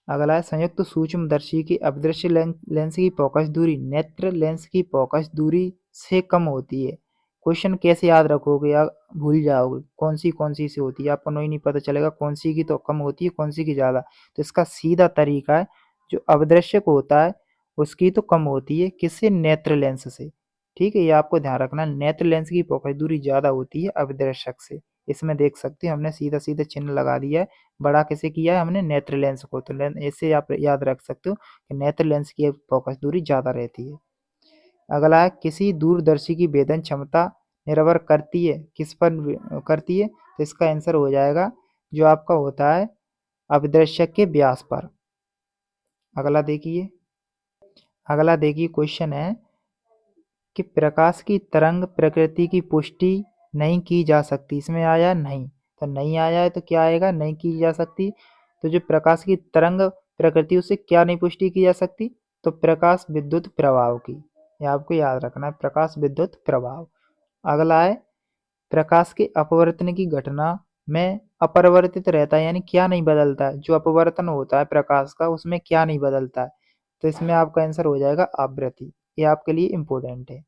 अगला है, संयुक्त सूक्ष्मदर्शी की अपदृश्य लेंस की फोकस दूरी नेत्र लेंस की फोकस दूरी से कम होती है। क्वेश्चन कैसे याद रखोगे या भूल जाओगे? कौन सी से होती है, आपको नहीं पता चलेगा कौन सी की तो कम होती है, कौन सी की ज़्यादा। तो इसका सीधा तरीका है, जो अवदृश्यक होता है उसकी तो कम होती है, किससे? नेत्र लेंस से, ठीक है। ये आपको ध्यान रखना, नेत्र लेंस की फोकस दूरी ज़्यादा होती है अवदृश्यक से। इसमें देख सकते हैं हमने सीधा सीधा चिन्ह लगा दिया है। बड़ा किसे किया है हमने? नेत्र लेंस को। तो ऐसे आप याद रख सकते हो कि नेत्र लेंस की फोकस दूरी ज़्यादा रहती है। अगला है, किसी दूरदर्शी की भेदन क्षमता निर्भर करती है किस पर करती है? तो इसका आंसर हो जाएगा जो आपका होता है अभिदर्शक के व्यास पर। अगला देखिए क्वेश्चन है कि प्रकाश की तरंग प्रकृति की पुष्टि नहीं की जा सकती, इसमें आया नहीं, तो नहीं आया है तो क्या आएगा? नहीं की जा सकती। तो जो प्रकाश की तरंग प्रकृति, उससे क्या नहीं पुष्टि की जा सकती? तो प्रकाश विद्युत प्रभाव की, ये आपको याद रखना है, प्रकाश विद्युत प्रभाव। अगला है, प्रकाश के अपवर्तन की घटना में अपरिवर्तित रहता है, यानी क्या नहीं बदलता है? जो अपवर्तन होता है प्रकाश का, उसमें क्या नहीं बदलता है? तो इसमें आपका आंसर हो जाएगा आवृत्ति, ये आपके लिए इम्पोर्टेंट है।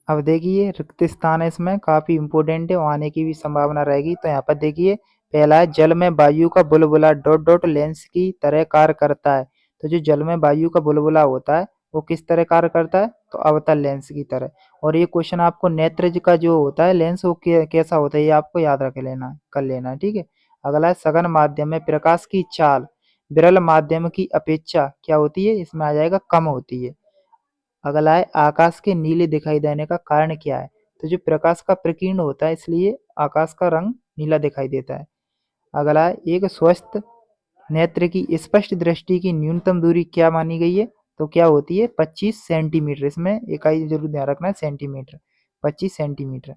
अब देखिए, रिक्त स्थान है इसमें, काफ़ी इंपॉर्टेंट है, आने की भी संभावना रहेगी। तो यहाँ पर देखिए, पहला है, जल में वायु का बुलबुला डॉट डॉट लेंस की तरह कार्य करता है। तो जो जल में वायु का बुलबुला होता है वो किस तरह कार्य करता है? तो अवतल लेंस की तरह। और ये क्वेश्चन आपको नेत्र का जो होता है लेंस, वो कैसा होता है, ये आपको याद रख लेना, कर लेना, ठीक है। अगला है, सघन माध्यम में प्रकाश की चाल विरल माध्यम की अपेक्षा क्या होती है? इसमें आ जाएगा कम होती है। अगला है, आकाश के नीले दिखाई देने का कारण क्या है? तो जो प्रकाश का प्रकीर्ण होता है, इसलिए आकाश का रंग नीला दिखाई देता है। अगला है, एक स्वस्थ नेत्र की स्पष्ट दृष्टि की न्यूनतम दूरी क्या मानी गई है? तो क्या होती है? 25 सेंटीमीटर। इसमें इकाई जरूर ध्यान रखना है, सेंटीमीटर। 25 सेंटीमीटर।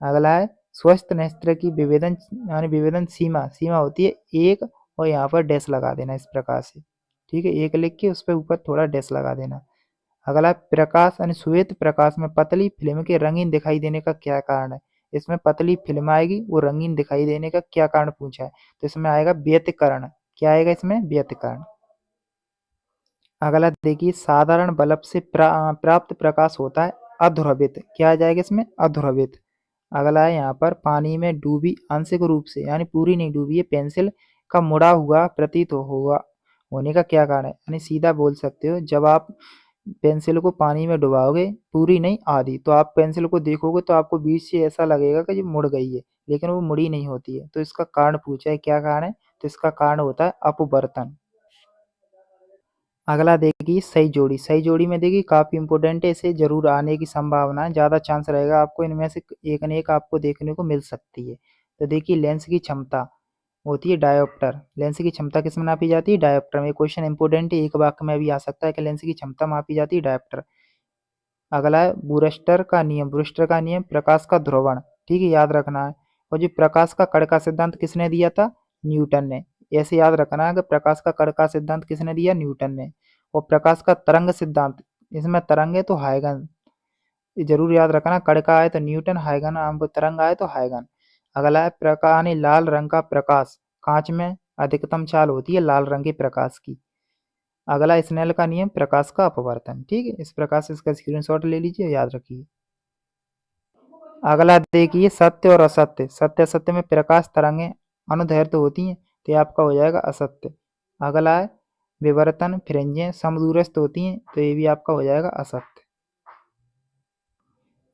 अगला है स्वस्थ नेत्र की विभेदन यानी विभेदन सीमा होती है 1 और यहाँ पर डैश लगा देना इस प्रकार से, ठीक है, 1 लिख के उस पर ऊपर थोड़ा डैश लगा देना। अगला प्रकाश यानी श्वेत प्रकाश में पतली फिल्म के रंगीन दिखाई देने का क्या कारण है। इसमें पतली फिल्म आएगी, वो रंगीन दिखाई देने का क्या कारण पूछा है, तो इसमें आएगा व्यतिकरण। क्या आएगा इसमें? व्यतिकरण। अगला देखिए साधारण बल्ब से प्राप्त प्रकाश होता है अध्रुवित। क्या आ जाएगा इसमें? अध्रुवित। अगला है यहाँ पर पानी में डूबी आंशिक रूप से यानी पूरी नहीं डूबी है पेंसिल का मुड़ा हुआ प्रतीत होगा होने का क्या कारण है। यानी सीधा बोल सकते हो, जब आप पेंसिल को पानी में डुबाओगे पूरी नहीं आधी, तो आप पेंसिल को देखोगे तो आपको बीच से ऐसा लगेगा कि ये मुड़ गई है, लेकिन वो मुड़ी नहीं होती है। तो इसका कारण पूछा है, क्या कारण है, तो इसका कारण होता है अपवर्तन। अगला देखिए सही जोड़ी में देखिए काफ़ी इंपॉर्टेंट है, इसे जरूर आने की संभावना है, ज़्यादा चांस रहेगा आपको इनमें से एक न एक आपको देखने को मिल सकती है। तो देखिए लेंस की क्षमता होती है डायोप्टर। लेंस की क्षमता किस में नापी जाती है? डायोप्टर में। क्वेश्चन इंपॉर्टेंट है, एक वाक्य में भी आ सकता है कि लेंस की क्षमता मापी जाती है डायोप्टर। अगला है ब्रूस्टर का नियम। ब्रूस्टर का नियम प्रकाश का ध्रुवण, ठीक है, याद रखना है। और जो प्रकाश का कण का सिद्धांत किसने दिया था? न्यूटन ने। ऐसे याद रखना है कि प्रकाश का कण का सिद्धांत किसने दिया? न्यूटन ने। और प्रकाश का तरंग सिद्धांत, इसमें तरंग है तो हाइगन, ये जरूर याद रखना। कण का आए तो न्यूटन, हाइगन हम तरंग आए तो हाइगन। अगला है प्रकाश यानी लाल रंग का प्रकाश, कांच में अधिकतम चाल होती है लाल रंग के प्रकाश की। अगला स्नेल का नियम प्रकाश का अपवर्तन, ठीक है, इस प्रकार से इसका स्क्रीनशॉट ले लीजिए, याद रखिए। अगला देखिए सत्य और असत्य। सत्य असत्य में प्रकाश तरंगें अनुदैर्ध्य होती हैं, तो ये आपका हो जाएगा असत्य। अगला है विवर्तन फ्रिंजें समदूरस्थ होती हैं, तो ये भी आपका हो जाएगा असत्य।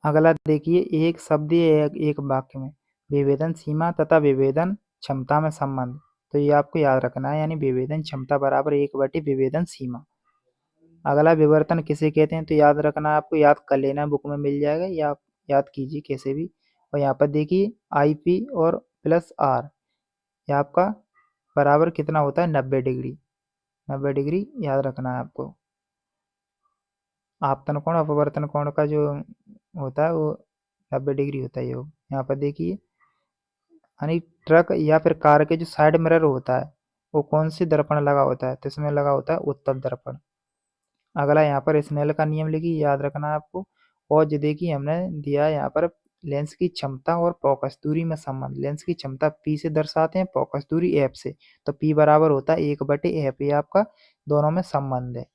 अगला देखिए एक शब्द या एक वाक्य में विभेदन सीमा तथा विभेदन क्षमता में संबंध, तो ये आपको याद रखना है, यानी विभेदन क्षमता बराबर 1/, विभेदन सीमा। अगला विवर्तन किसे कहते हैं, तो याद रखना है, आपको याद कर लेना, बुक में मिल जाएगा या आप याद कीजिए कैसे भी। और यहाँ पर देखिए IP और प्लस R, ये आपका बराबर कितना होता है? 90 डिग्री। 90 डिग्री याद रखना है आपको। आपतन कोण अपवर्तन कोण का जो होता है वो 90 डिग्री होता है योग। यहाँ पर देखिए यानी ट्रक या फिर कार के जो साइड मिरर होता है वो कौन सी दर्पण लगा होता है, तो इसमें लगा होता है उत्तल दर्पण। अगला यहाँ पर स्नेल का नियम लिखिए, याद रखना है आपको। और जो देखिए हमने दिया है यहाँ पर लेंस की क्षमता और फोकस दूरी में संबंध। लेंस की क्षमता P से दर्शाते हैं, फोकस दूरी F से, तो P बराबर होता है 1/F, ये आपका दोनों में संबंध है।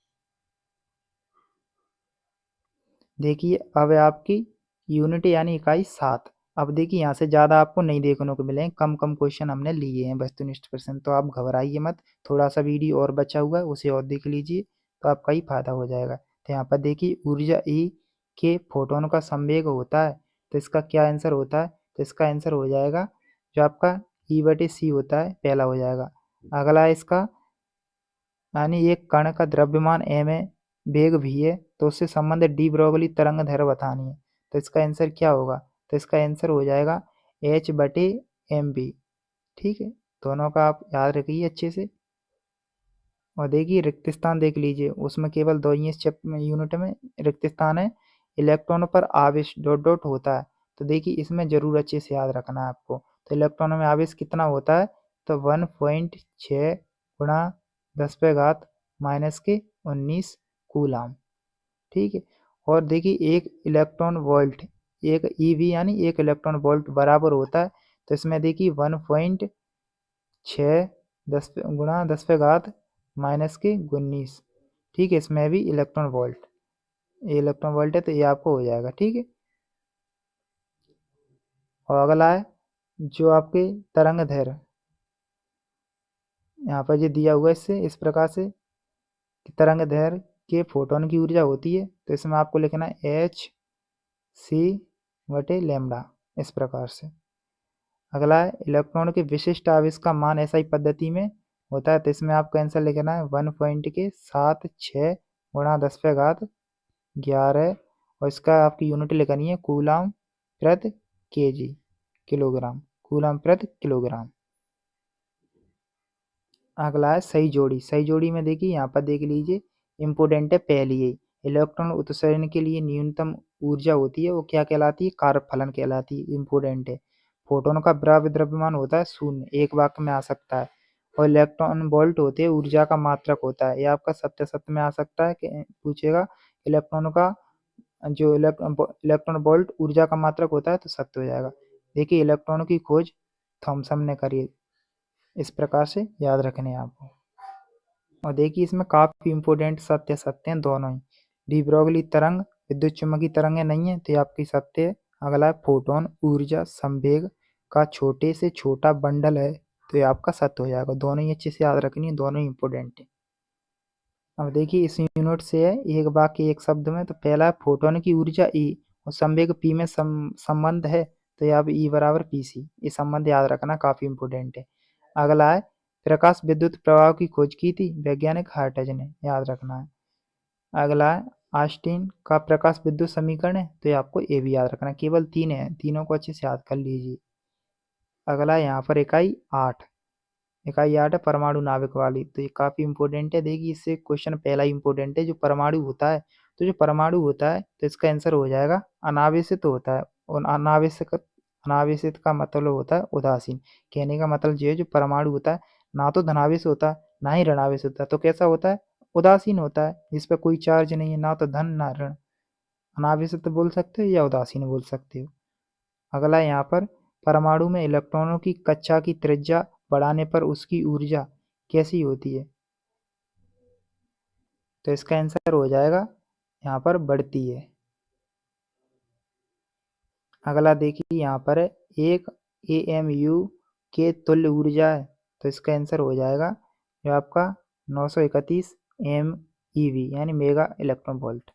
देखिए अब आपकी यूनिट यानी इकाई 7। अब देखिए यहाँ से ज़्यादा आपको नहीं देखने को मिलेंगे, कम कम क्वेश्चन हमने लिए हैं वस्तुनिष्ठ प्रश्न, तो आप घबराइए मत। थोड़ा सा वीडियो और बचा हुआ है उसे और देख लीजिए तो आपका ही फायदा हो जाएगा। तो यहाँ पर देखिए ऊर्जा E के फोटोन का संवेग होता है, तो इसका क्या आंसर होता है, तो इसका आंसर हो जाएगा जो आपका E/c होता है, पहला हो जाएगा। अगला है इसका यानी एक कण का द्रव्यमान m है, वेग v है, तो उससे संबंधित डी ब्रोगली तरंग दैर्ध्य बतानी है, तो इसका आंसर क्या होगा, तो इसका आंसर हो जाएगा h/mv, ठीक है। दोनों का आप याद रखिए अच्छे से। और देखिए रिक्त स्थान देख लीजिए, उसमें केवल 2 ही इस यूनिट में रिक्त स्थान है। इलेक्ट्रॉन पर आवेश डॉट डॉट होता है, तो देखिए इसमें जरूर अच्छे से याद रखना है आपको। तो इलेक्ट्रॉन में आवेश कितना होता है, तो 1.6 गुणा 10⁻⁻⁻19 कूलाम, ठीक है। और देखिए एक इलेक्ट्रॉन वोल्ट, एक EV यानी एक इलेक्ट्रॉन वोल्ट बराबर होता है, तो इसमें देखिए 1.6 10 गुणा 10⁻⁻19, ठीक है, इसमें भी इलेक्ट्रॉन वोल्ट, ये इलेक्ट्रॉन वोल्ट है, तो ये आपको हो जाएगा, ठीक है। और अगला है जो आपके तरंग दैर्ध्य, यहाँ पर ये दिया हुआ है इससे इस प्रकार से कि तरंग दैर्ध्य के फोटोन की ऊर्जा होती है, तो इसमें आपको लिखना है h/c/λ, इस प्रकार से। अगला है इलेक्ट्रॉन के विशिष्ट आवेश का मान SI पद्धति में होता है, तो इसमें आपको आंसर लिखना है 1.76 गुणा 10⁻11, और इसका आपकी यूनिट लिखनी है कूलाम प्रति kg, किलोग्राम, कूलाम प्रति किलोग्राम। अगला है सही जोड़ी। सही जोड़ी में देखिए यहाँ पर देख लीजिए इंपोर्टेंट है पहली ही, इलेक्ट्रॉन उत्सर्जन के लिए न्यूनतम ऊर्जा होती है वो क्या कहलाती है, कार्य फलन कहलाती है, इंपॉर्टेंट है। फोटोन का बराबर द्रव्यमान होता है 0, एक वाक्य में आ सकता है। और इलेक्ट्रॉन वोल्ट होते हैं ऊर्जा का मात्रक होता है, ये आपका सत्य सत्य में आ सकता है कि पूछेगा इलेक्ट्रॉन का जो इलेक्ट्रॉन वोल्ट ऊर्जा का मात्रक होता है तो सत्य हो जाएगा। देखिए इलेक्ट्रॉन की खोज थॉमसन ने करी, इस प्रकार से याद रखने हैं आपको। और देखिए इसमें काफी इंपॉर्टेंट सत्य सत्य हैं दोनों ही। डी ब्रोगली तरंग विद्युत चुम्बकीय तरंगें नहीं है तो ये आपकी सत्य है। अगला है फोटोन ऊर्जा संवेग का छोटे से छोटा बंडल है तो ये आपका सत्य हो जाएगा। दोनों ही अच्छे से याद रखनी है, दोनों ही इंपॉर्टेंट है। अब देखिए इस यूनिट से है एक वाक्य एक शब्द में, तो पहला है फोटोन की ऊर्जा ई और संवेग पी में संबंध है तो ये अब ई बराबर पी सी, ये संबंध याद रखना काफी इंपॉर्टेंट है। अगला है प्रकाश विद्युत प्रवाह की खोज की थी वैज्ञानिक हार्टज ने, याद रखना है। अगला है आस्टीन का प्रकाश विद्युत समीकरण है तो ये आपको ये भी याद रखना है। केवल 3 है, तीनों को अच्छे से याद कर लीजिए। अगला है यहाँ पर इकाई 8, इकाई 8 है परमाणु नाभिक वाली, तो ये काफी इंपॉर्टेंट है। देखिए इससे क्वेश्चन पहला इंपॉर्टेंट है, जो परमाणु होता है तो जो परमाणु होता है तो इसका आंसर हो जाएगा अनावेशित होता है। और अनावेशित का मतलब होता है उदासीन। कहने का मतलब ये है जो परमाणु होता है ना तो धनावेश होता है ना ही ऋणावेश होता है, तो कैसा होता है, उदासीन होता है, जिस पर कोई चार्ज नहीं है, ना तो धन ना ऋण। अनावेशित बोल सकते हो या उदासीन बोल सकते हो। अगला यहाँ पर परमाणु में इलेक्ट्रॉनों की कक्षा की त्रिज्या बढ़ाने पर उसकी ऊर्जा कैसी होती है, तो इसका आंसर हो जाएगा यहाँ पर बढ़ती है। अगला देखिए यहाँ पर है 1 AMU के तुल्य ऊर्जा है तो इसका आंसर हो जाएगा जो आपका 931 MeV यानी मेगा इलेक्ट्रॉन वोल्ट।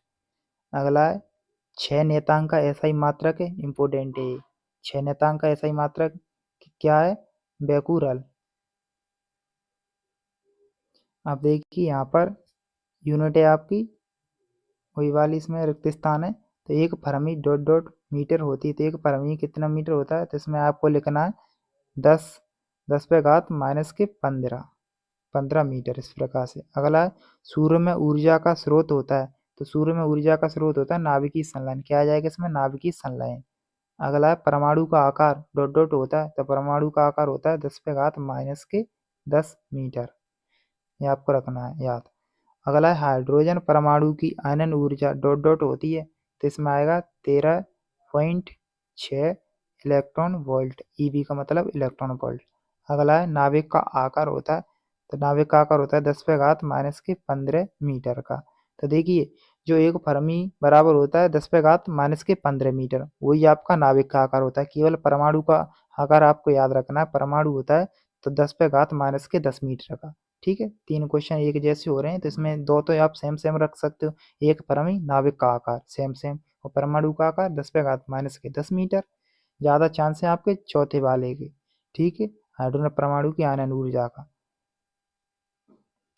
अगला है 6 नेतांक का एसआई मात्रक है, इंपॉर्टेंट है ये। 6 नेतांक का एसआई मात्रक क्या है, बेकुरल। अब देखिए यहाँ पर यूनिट है आपकी वही वाली, इसमें रिक्त स्थान है तो एक फरमी डॉट डॉट मीटर होती है, तो एक फरमी कितना मीटर होता है, तो इसमें आपको लिखना है 10 पे घात माइनस के 15 मीटर, इस प्रकार से। अगला है सूर्य में ऊर्जा का स्रोत होता है, तो सूर्य में ऊर्जा का स्रोत होता है नाभिकीय संलयन, क्या आ जाएगा इसमें, नाभिकीय संलयन। अगला है परमाणु का आकार डॉट डॉट होता है, तो परमाणु का आकार होता है 10 पे घात माइनस के 10 मीटर, ये आपको रखना है याद। अगला है हाइड्रोजन परमाणु की आयनन ऊर्जा डॉट डॉट होती है, तो इसमें आएगा 13.6 इलेक्ट्रॉन वोल्ट, ईवी का मतलब इलेक्ट्रॉन वोल्ट। अगला है नाभिक का आकार होता है, तो नाभिक का आकार होता है 10 पे घात माइनस के 15 मीटर का। तो देखिए जो एक फर्मी बराबर होता है 10 पे घात माइनस के 15 मीटर, वही आपका नाभिक का आकार होता है। केवल परमाणु का आकार आपको याद रखना है, परमाणु होता है तो 10 पे घात माइनस के 10 मीटर का। ठीक है, 3 क्वेश्चन एक जैसे हो रहे हैं तो इसमें 2 तो आप सेम सेम रख सकते हो, एक परमी नाभिक का आकार सेम सेम और परमाणु का आकार 10 पे घात माइनस के 10 मीटर। ज़्यादा चांस है आपके चौथे वाले के। ठीक है, हाइड्रोजन परमाणु की आयनन ऊर्जा का।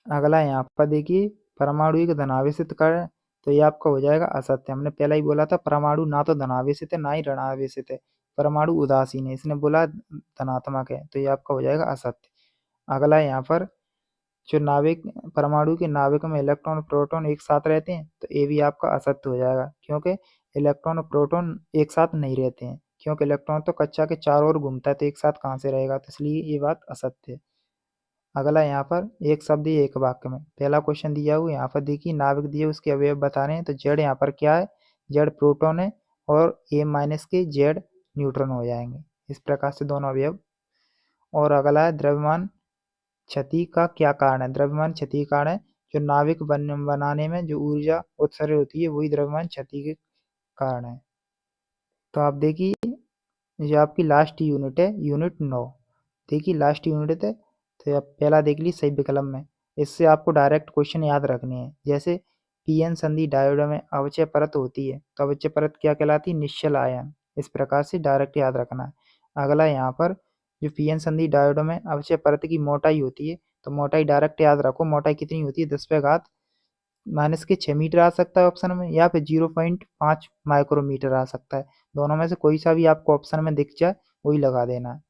अगला यहाँ पर देखिए परमाणु एक धनावेशित कण है तो ये आपका हो जाएगा असत्य। हमने पहला ही बोला था परमाणु ना तो धनावेशित है ना ही ऋणावेशित है, परमाणु उदासीन है, इसने बोला धनात्मक है तो ये आपका हो जाएगा असत्य। अगला यहाँ पर जो नाभिक परमाणु के नाभिक में इलेक्ट्रॉन प्रोटॉन एक साथ रहते हैं तो ये भी आपका असत्य हो जाएगा, क्योंकि इलेक्ट्रॉन और प्रोटॉन एक साथ नहीं रहते हैं, क्योंकि इलेक्ट्रॉन तो कक्षा के चारों ओर घूमता है तो एक साथ कहाँ से रहेगा, तो इसलिए ये बात असत्य है। अगला यहाँ पर एक शब्द एक वाक्य में, पहला क्वेश्चन दिया हुआ यहाँ पर देखिए नाभिक दिए उसके अवयव बता रहे हैं, तो जेड यहाँ पर क्या है, जेड प्रोटॉन है और ए माइनस के जेड न्यूट्रॉन हो जाएंगे, इस प्रकार से दोनों अवयव। और अगला है द्रव्यमान क्षति का क्या कारण है, द्रव्यमान क्षति का कारण है जो नाभिक बनाने में जो ऊर्जा उत्सर्जित होती है वही द्रव्यमान क्षति के कारण है। तो आप देखिए ये आपकी लास्ट यूनिट है, यूनिट 9। देखिए लास्ट यूनिट है तो आप पहला देख लीजिए सही विकल्प में, इससे आपको डायरेक्ट क्वेश्चन याद रखने हैं। जैसे पीएन संधि डायोड में अवक्षय परत होती है तो अवक्षय परत क्या कहलाती है, निश्चल आयन, इस प्रकार से डायरेक्ट याद रखना है। अगला यहाँ पर जो पीएन संधि डायोड में अवक्षय परत की मोटाई होती है तो मोटाई डायरेक्ट याद रखो, मोटाई कितनी होती है 10 पे घात माइनस के 6 मीटर आ सकता है ऑप्शन में, या फिर 0.5 माइक्रोमीटर आ सकता है। दोनों में से कोई सा भी आपको ऑप्शन में दिख जाए वही लगा देना है,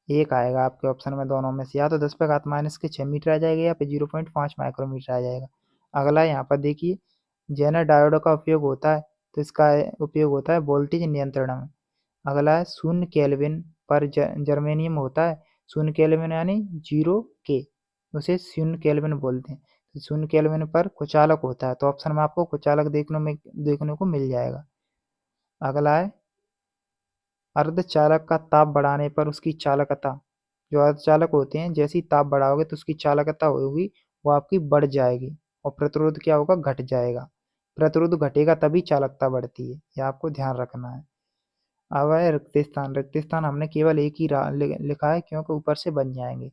एक आएगा आपके ऑप्शन में दोनों में से, या तो 10 पे घात माइनस के 6 मीटर आ जाएगा या फिर 0.5 माइक्रोमीटर आ जाएगा। अगला यहाँ पर देखिए जेनर डायोड का उपयोग होता है तो इसका उपयोग होता है वोल्टेज नियंत्रण में। अगला है 0 केल्विन पर जर्मेनियम होता है। 0 केल्विन यानी 0 के, उसे 0 केल्विन बोलते हैं। तो 0 केल्विन पर कुचालक होता है, तो ऑप्शन में आपको कुचालक देखने को मिल जाएगा। अगला है अर्धचालक का ताप बढ़ाने पर उसकी चालकता, जो अर्धचालक होते हैं जैसे ही ताप बढ़ाओगे तो उसकी चालकता होगी वो आपकी बढ़ जाएगी और प्रतिरोध क्या होगा, घट जाएगा। प्रतिरोध घटेगा तभी चालकता बढ़ती है, यह आपको ध्यान रखना है। अब है रिक्तिस्थान। रिक्तिस्थान हमने केवल एक ही लिखा है क्योंकि ऊपर से बन जाएंगे,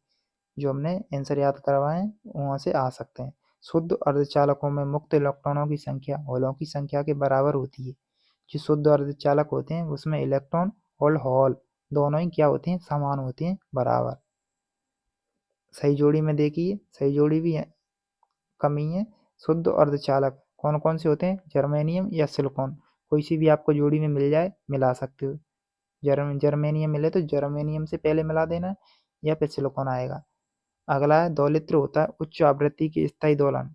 जो हमने आंसर याद करवाए वहां से आ सकते हैं। शुद्ध अर्धचालकों में मुक्त इलेक्ट्रॉनों की संख्या होलों की संख्या के बराबर होती है। जो शुद्ध अर्धचालक होते हैं उसमें इलेक्ट्रॉन और होल दोनों ही क्या होते हैं, समान होते हैं, बराबर। सही जोड़ी में देखिए, सही जोड़ी भी कमी है। शुद्ध अर्धचालक कौन कौन से होते हैं, जर्मेनियम या सिलिकॉन, कोई सी भी आपको जोड़ी में मिल जाए मिला सकते हो। जर्मेनियम मिले तो जर्मेनियम से पहले मिला देना या फिर सिलिकॉन आएगा। अगला है दोलित्र होता है उच्च आवृत्ति की स्थायी दोलन।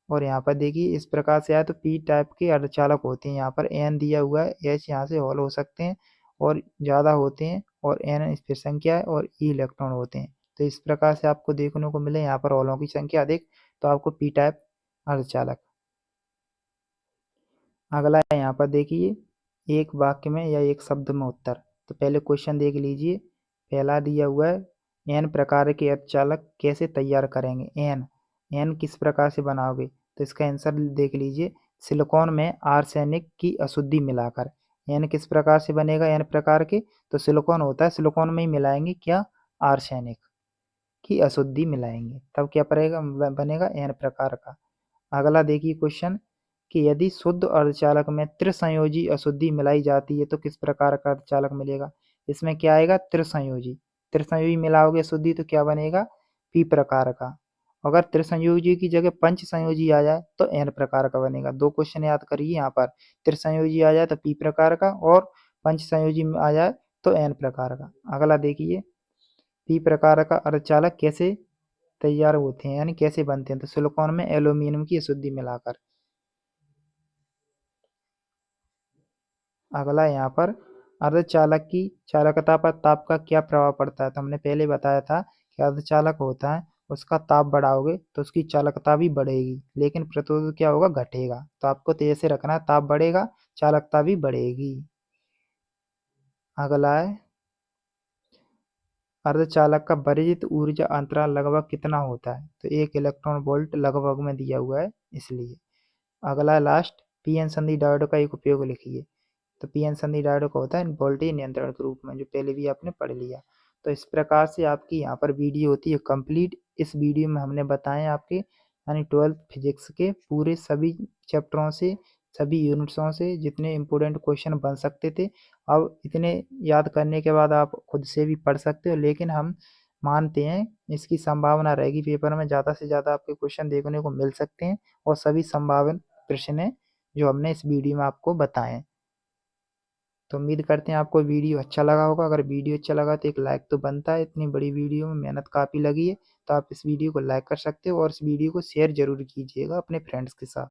और यहाँ पर देखिए इस प्रकार से आए तो पी टाइप के अर्धचालक होते हैं। यहाँ पर एन दिया हुआ है, एच यहाँ से होल हो सकते हैं और ज़्यादा होते हैं, और एन स्थिर संख्या है और ई इलेक्ट्रॉन होते हैं। तो इस प्रकार से आपको देखने को मिले यहाँ पर होलों की संख्या अधिक, तो आपको पी टाइप अर्धचालक। अगला है यहाँ पर देखिए एक वाक्य में या एक शब्द में उत्तर। तो पहले क्वेश्चन देख लीजिए। पहला दिया हुआ है एन प्रकार के अर्धचालक कैसे तैयार करेंगे। एन किस प्रकार से बनाओगे, तो इसका आंसर देख लीजिए। सिलिकॉन में आर्सेनिक की अशुद्धि मिलाकर। एन किस प्रकार से बनेगा एन प्रकार के, तो सिलिकॉन होता है, सिलिकॉन में ही मिलाएंगे क्या, आर्सेनिक की अशुद्धि मिलाएंगे, तब क्या बनेगा एन प्रकार का। अगला देखिए क्वेश्चन कि यदि शुद्ध अर्धचालक में त्रिसंयोजी अशुद्धि मिलाई जाती है तो किस प्रकार का अर्धचालक मिलेगा। इसमें क्या आएगा, त्रिसंयोजी। त्रिसंयोजी मिलाओगे अशुद्धि तो क्या बनेगा, पी प्रकार का। अगर त्रिसंयोजी की जगह पंच संयोजी आ जाए तो एन प्रकार का बनेगा। दो क्वेश्चन याद करिए, यहाँ पर त्रिसंयोजी आ जाए तो पी प्रकार का और पंच संयोजी में आ जाए तो एन प्रकार का। अगला देखिए पी प्रकार का अर्धचालक कैसे तैयार होते हैं यानी कैसे बनते हैं, तो सिलिकॉन में एल्यूमिनियम की अशुद्धि मिलाकर। अगला यहाँ पर अर्धचालक की चालकता पर ताप का क्या प्रभाव पड़ता है। तो हमने पहले बताया था कि अर्धचालक होता है उसका ताप बढ़ाओगे तो उसकी चालकता भी बढ़ेगी, लेकिन प्रतिरोध क्या होगा, घटेगा। तो आपको तो ऐसे रखना है, ताप बढ़ेगा चालकता भी बढ़ेगी। अगला है अर्धचालक का वर्जित ऊर्जा अंतराल लगभग कितना होता है, तो 1 इलेक्ट्रॉन वोल्ट लगभग में दिया हुआ है इसलिए। अगला है लास्ट पीएन संधि डायोड का एक उपयोग लिखिए। तो पीएन संधि डायोड का होता है वोल्टेज नियंत्रण के रूप में, जो पहले भी आपने पढ़ लिया। तो इस प्रकार से आपकी यहाँ पर वीडियो होती है कंप्लीट। इस वीडियो में हमने बताए आपके यानी 12th फिजिक्स के पूरे सभी चैप्टरों से, सभी यूनिट्सों से जितने इम्पोर्टेंट क्वेश्चन बन सकते थे। अब इतने याद करने के बाद आप खुद से भी पढ़ सकते हो, लेकिन हम मानते हैं इसकी संभावना रहेगी पेपर में ज़्यादा से ज़्यादा आपके क्वेश्चन देखने को मिल सकते हैं, और सभी संभावित प्रश्न हैं जो हमने इस वीडियो में आपको बताएं। तो उम्मीद करते हैं आपको वीडियो अच्छा लगा होगा। अगर वीडियो अच्छा लगा तो एक लाइक तो बनता है, इतनी बड़ी वीडियो में मेहनत काफ़ी लगी है, तो आप इस वीडियो को लाइक कर सकते हो और इस वीडियो को शेयर ज़रूर कीजिएगा अपने फ्रेंड्स के साथ।